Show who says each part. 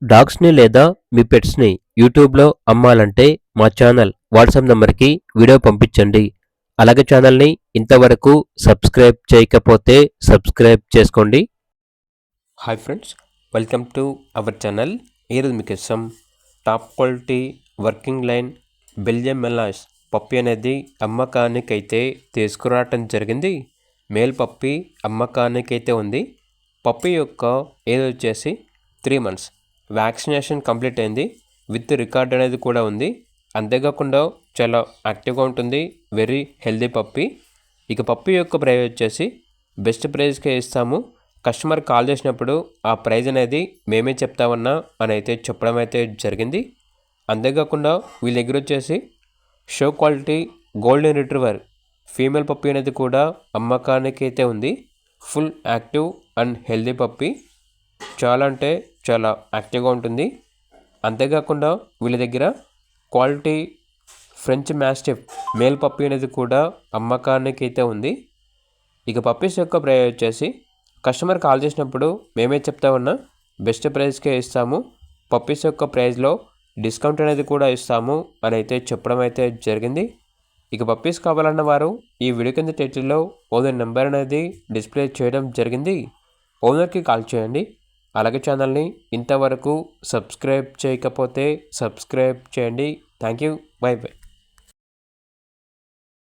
Speaker 1: డాగ్స్‌ని లేదా మీ పెట్స్‌ని యూట్యూబ్‌లో అమ్మాలంటే మా ఛానల్ వాట్సాప్ నంబర్‌కి వీడియో పంపించండి. అలాగే ఛానల్‌ని ఇంతవరకు సబ్స్క్రైబ్ చేయకపోతే సబ్స్క్రైబ్ చేసుకోండి. Hi friends, welcome to our channel. ఈరోజు మీకోసం top quality working line Belgium Malinois puppy అనేది అమ్మకానికైతే తీసుకురావటం జరిగింది. మేల్ పప్పి అమ్మకానికైతే ఉంది. పప్పి యొక్క ఏజ్ వచ్చేసి 3 months. వ్యాక్సినేషన్ కంప్లీట్ అయింది. విత్ రికార్డ్ అనేది కూడా ఉంది. అంతేకాకుండా చాలా యాక్టివ్గా ఉంటుంది. వెరీ హెల్దీ పప్పి. ఇక పప్పి యొక్క ప్రైస్ వచ్చేసి బెస్ట్ ప్రైస్కే ఇస్తాము. కస్టమర్ కాల్ చేసినప్పుడు ఆ ప్రైజ్ అనేది మేమే చెప్తామన్నా అని అయితే చెప్పడం అయితే జరిగింది. అంతేకాకుండా వీళ్ళ దగ్గర వచ్చేసి show quality golden retriever female puppy అనేది కూడా అమ్మకానికి అయితే ఉంది. Full active and healthy puppy. చాలా అంటే చాలా యాక్టివ్గా ఉంటుంది. అంతేకాకుండా వీళ్ళ దగ్గర quality French mastiff male puppy అనేది కూడా అమ్మకానికి అయితే ఉంది. ఇక పప్పీస్ యొక్క ప్రైస్ వచ్చేసి కస్టమర్ కాల్ చేసినప్పుడు మేమే చెప్తామన్నా బెస్ట్ ప్రైస్కే ఇస్తాము. పప్పీస్ యొక్క ప్రైస్లో డిస్కౌంట్ అనేది కూడా ఇస్తాము అని అయితే చెప్పడం అయితే జరిగింది. ఇక పప్పీస్ కావాలన్న వారు ఈ వీడియో కింద టైటిల్లో ఓనర్ నెంబర్ అనేది డిస్ప్లే చేయడం జరిగింది. ఓనర్కి కాల్ చేయండి. అలాగే ఛానల్ని ఇంతవరకు సబ్స్క్రైబ్ చేయకపోతే సబ్స్క్రైబ్ చేయండి. Thank you. By by.